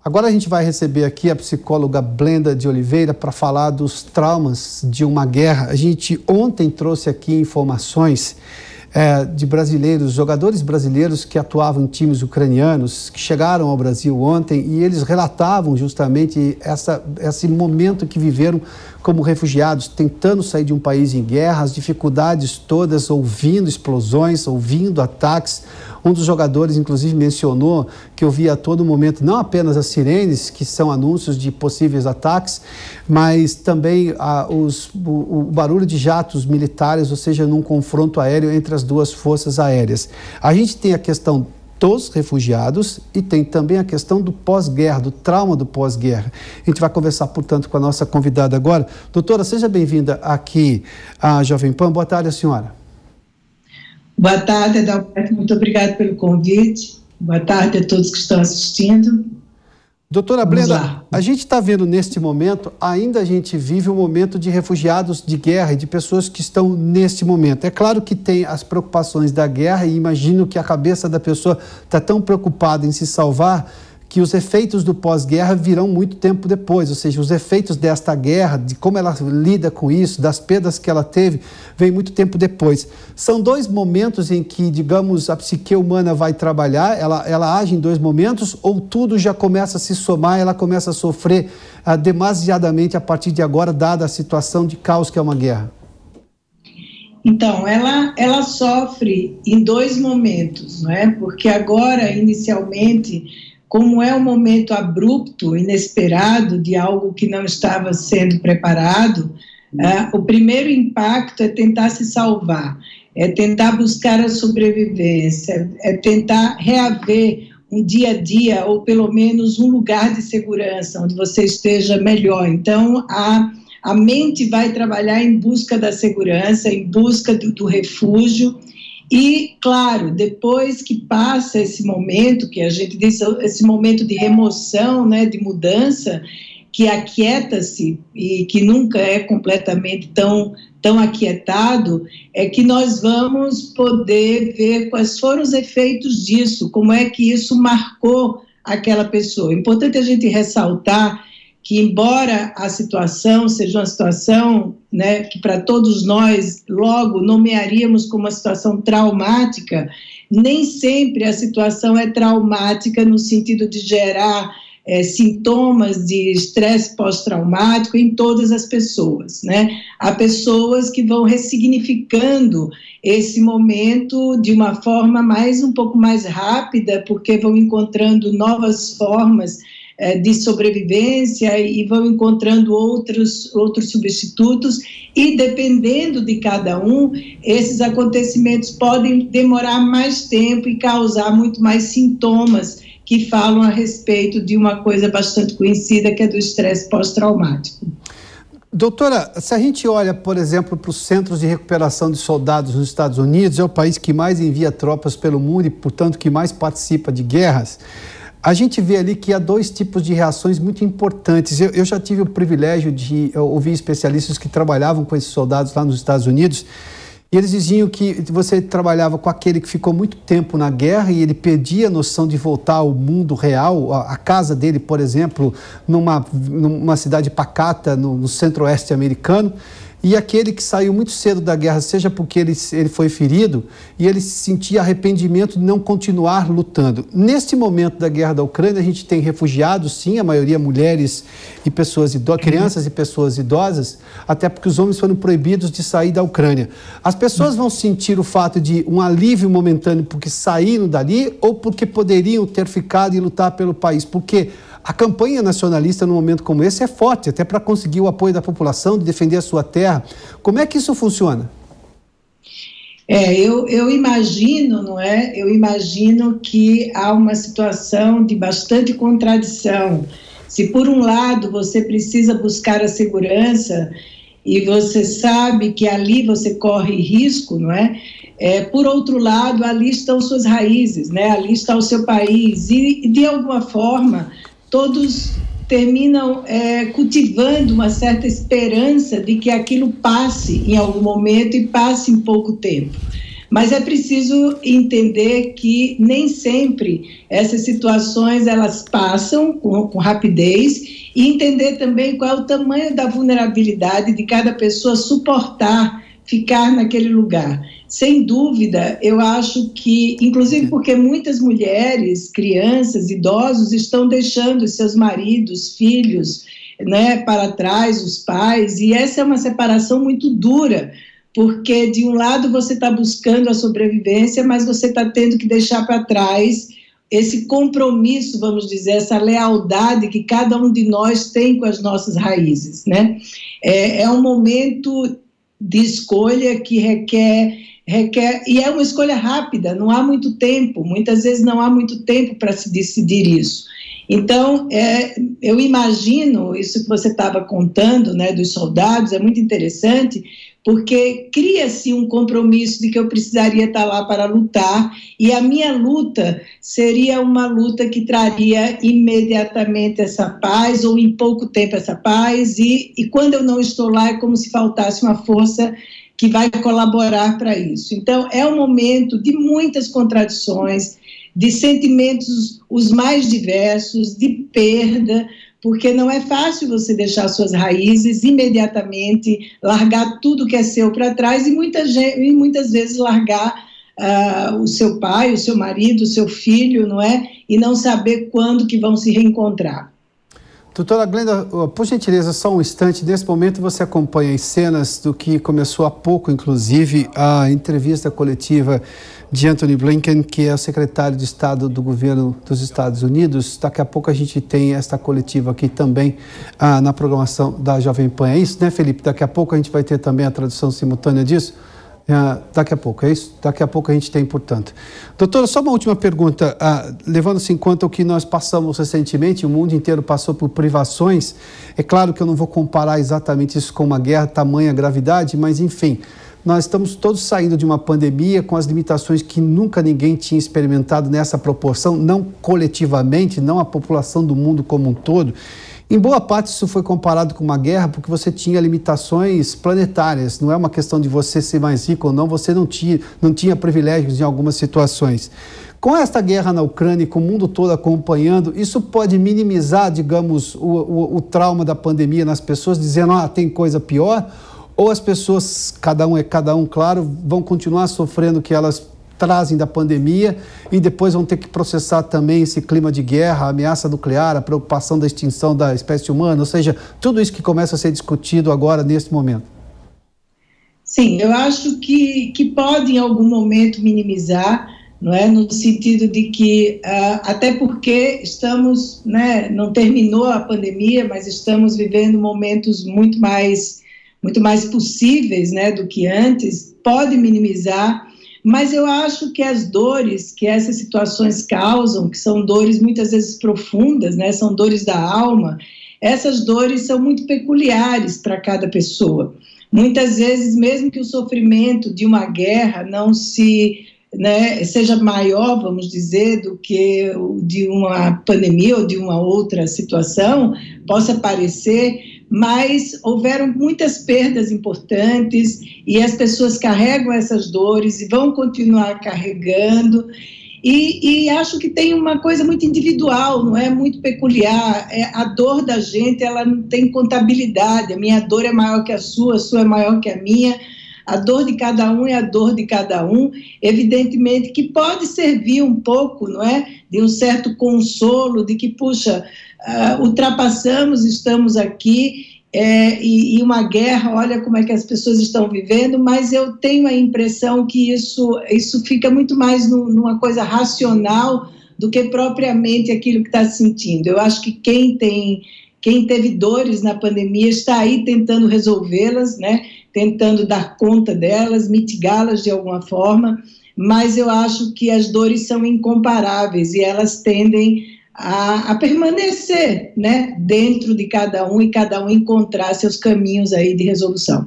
Agora a gente vai receber aqui a psicóloga Blenda de Oliveira para falar dos traumas de uma guerra. A gente ontem trouxe aqui informações de brasileiros, jogadores brasileiros que atuavam em times ucranianos, que chegaram ao Brasil ontem, e eles relatavam justamente esse momento que viveram como refugiados, tentando sair de um país em guerra, as dificuldades todas, ouvindo explosões, ouvindo ataques. Um dos jogadores, inclusive, mencionou que ouvia a todo momento não apenas as sirenes, que são anúncios de possíveis ataques, mas também o barulho de jatos militares, ou seja, num confronto aéreo entre as duas forças aéreas. A gente tem a questão dos refugiados e tem também a questão do pós-guerra, do trauma do pós-guerra. A gente vai conversar, portanto, com a nossa convidada agora. Doutora, seja bem-vinda aqui à Jovem Pan. Boa tarde, senhora. Boa tarde, Adalberto. Muito obrigada pelo convite. Boa tarde a todos que estão assistindo. Doutora Blenda, a gente está vendo neste momento, ainda a gente vive um momento de refugiados de guerra e de pessoas que estão neste momento. É claro que tem as preocupações da guerra e imagino que a cabeça da pessoa está tão preocupada em se salvar que os efeitos do pós-guerra virão muito tempo depois, ou seja, os efeitos desta guerra, de como ela lida com isso, das perdas que ela teve, vem muito tempo depois. São dois momentos em que, digamos, a psique humana vai trabalhar, ela age em dois momentos, ou tudo já começa a se somar, ela começa a sofrer demasiadamente a partir de agora, dada a situação de caos que é uma guerra? Então, ela sofre em dois momentos, não é? Porque agora, inicialmente, como é um momento abrupto, inesperado, de algo que não estava sendo preparado, o primeiro impacto é tentar se salvar, é tentar buscar a sobrevivência, é tentar reaver um dia a dia, ou pelo menos um lugar de segurança, onde você esteja melhor. Então, a mente vai trabalhar em busca da segurança, em busca do refúgio. E, claro, depois que passa esse momento, que a gente diz, esse momento de remoção, né, de mudança, que aquieta-se e que nunca é completamente tão aquietado, é que nós vamos poder ver quais foram os efeitos disso, como é que isso marcou aquela pessoa. É importante a gente ressaltar que, embora a situação seja uma situação, né, que para todos nós logo nomearíamos como uma situação traumática, nem sempre a situação é traumática no sentido de gerar sintomas de estresse pós-traumático em todas as pessoas, né? Há pessoas que vão ressignificando esse momento de uma forma um pouco mais rápida, porque vão encontrando novas formas de sobrevivência e vão encontrando outros substitutos, e dependendo de cada um, esses acontecimentos podem demorar mais tempo e causar muito mais sintomas que falam a respeito de uma coisa bastante conhecida, que é do estresse pós-traumático. Doutora, se a gente olha, por exemplo, para os centros de recuperação de soldados nos Estados Unidos, é o país que mais envia tropas pelo mundo e, portanto, que mais participa de guerras. A gente vê ali que há dois tipos de reações muito importantes. Eu já tive o privilégio de ouvir especialistas que trabalhavam com esses soldados lá nos Estados Unidos, e eles diziam que você trabalhava com aquele que ficou muito tempo na guerra e ele perdia a noção de voltar ao mundo real, a casa dele, por exemplo, numa cidade pacata no centro-oeste americano, e aquele que saiu muito cedo da guerra, seja porque ele foi ferido, e ele sentia arrependimento de não continuar lutando. Neste momento da guerra da Ucrânia, a gente tem refugiados, sim, a maioria mulheres e pessoas idosas, crianças e pessoas idosas, até porque os homens foram proibidos de sair da Ucrânia. As pessoas vão sentir o fato de um alívio momentâneo porque saíram dali, ou porque poderiam ter ficado e lutar pelo país? Porque a campanha nacionalista, num momento como esse, é forte, até para conseguir o apoio da população, de defender a sua terra. Como é que isso funciona? Eu imagino, não é? Eu imagino que há uma situação de bastante contradição. Se, por um lado, você precisa buscar a segurança e você sabe que ali você corre risco, não é? Por outro lado, ali estão suas raízes, né? Ali está o seu país e, de alguma forma, todos terminam cultivando uma certa esperança de que aquilo passe em algum momento e passe em pouco tempo. Mas é preciso entender que nem sempre essas situações elas passam com rapidez, e entender também qual é o tamanho da vulnerabilidade de cada pessoa suportar ficar naquele lugar. Sem dúvida, eu acho que, inclusive porque muitas mulheres, crianças, idosos estão deixando seus maridos, filhos, né, para trás, os pais, e essa é uma separação muito dura, porque de um lado você está buscando a sobrevivência, mas você está tendo que deixar para trás esse compromisso, vamos dizer, essa lealdade que cada um de nós tem com as nossas raízes, né? É um momento de escolha que requer, e é uma escolha rápida, não há muito tempo, muitas vezes não há muito tempo para se decidir isso. Então, eu imagino, isso que você estava contando, né, dos soldados, é muito interessante, porque cria-se um compromisso de que eu precisaria estar lá para lutar, e a minha luta seria uma luta que traria imediatamente essa paz, ou em pouco tempo essa paz, e quando eu não estou lá é como se faltasse uma força que vai colaborar para isso. Então, é um momento de muitas contradições, de sentimentos os mais diversos, de perda, porque não é fácil você deixar suas raízes imediatamente, largar tudo que é seu para trás, e muitas vezes largar o seu pai, o seu marido, o seu filho, não é? E não saber quando que vão se reencontrar. Doutora Glenda, por gentileza, só um instante. Nesse momento você acompanha as cenas do que começou há pouco, inclusive, a entrevista coletiva de Antony Blinken, que é o secretário de Estado do governo dos Estados Unidos. Daqui a pouco a gente tem esta coletiva aqui também na programação da Jovem Pan. É isso, né, Felipe? Daqui a pouco a gente vai ter também a tradução simultânea disso. Daqui a pouco, é isso? Daqui a pouco a gente tem, portanto. Doutora, só uma última pergunta, levando-se em conta o que nós passamos recentemente, o mundo inteiro passou por privações. É claro que eu não vou comparar exatamente isso com uma guerra, tamanha gravidade, mas enfim, nós estamos todos saindo de uma pandemia com as limitações que nunca ninguém tinha experimentado nessa proporção, não coletivamente, não a população do mundo como um todo. Em boa parte isso foi comparado com uma guerra porque você tinha limitações planetárias, não é uma questão de você ser mais rico ou não, você não tinha privilégios em algumas situações. Com esta guerra na Ucrânia e com o mundo todo acompanhando, isso pode minimizar, digamos, o trauma da pandemia nas pessoas, dizendo, tem coisa pior, ou as pessoas, cada um, claro, vão continuar sofrendo o que elas trazem da pandemia e depois vão ter que processar também esse clima de guerra, a ameaça nuclear, a preocupação da extinção da espécie humana, ou seja, tudo isso que começa a ser discutido agora, nesse momento. Sim, eu acho que pode em algum momento minimizar, não é? No sentido de que, até porque estamos, né, não terminou a pandemia, mas estamos vivendo momentos muito mais possíveis, né, do que antes, pode minimizar. Mas eu acho que as dores que essas situações causam, que são dores muitas vezes profundas, né, são dores da alma, essas dores são muito peculiares para cada pessoa. Muitas vezes, mesmo que o sofrimento de uma guerra não seja maior, vamos dizer, do que o de uma pandemia ou de uma outra situação, possa parecer, mas houveram muitas perdas importantes e as pessoas carregam essas dores e vão continuar carregando. E acho que tem uma coisa muito individual, não é? Muito peculiar. A dor da gente, ela não tem contabilidade. A minha dor é maior que a sua é maior que a minha. A dor de cada um é a dor de cada um. Evidentemente que pode servir um pouco, não é? De um certo consolo, de que, puxa, ultrapassamos, estamos aqui, e uma guerra, olha como é que as pessoas estão vivendo, mas eu tenho a impressão que isso fica muito mais numa coisa racional do que propriamente aquilo que está sentindo. Eu acho que quem teve dores na pandemia está aí tentando resolvê-las, né? Tentando dar conta delas, mitigá-las de alguma forma, mas eu acho que as dores são incomparáveis e elas tendem a permanecer, né, dentro de cada um e cada um encontrar seus caminhos aí de resolução.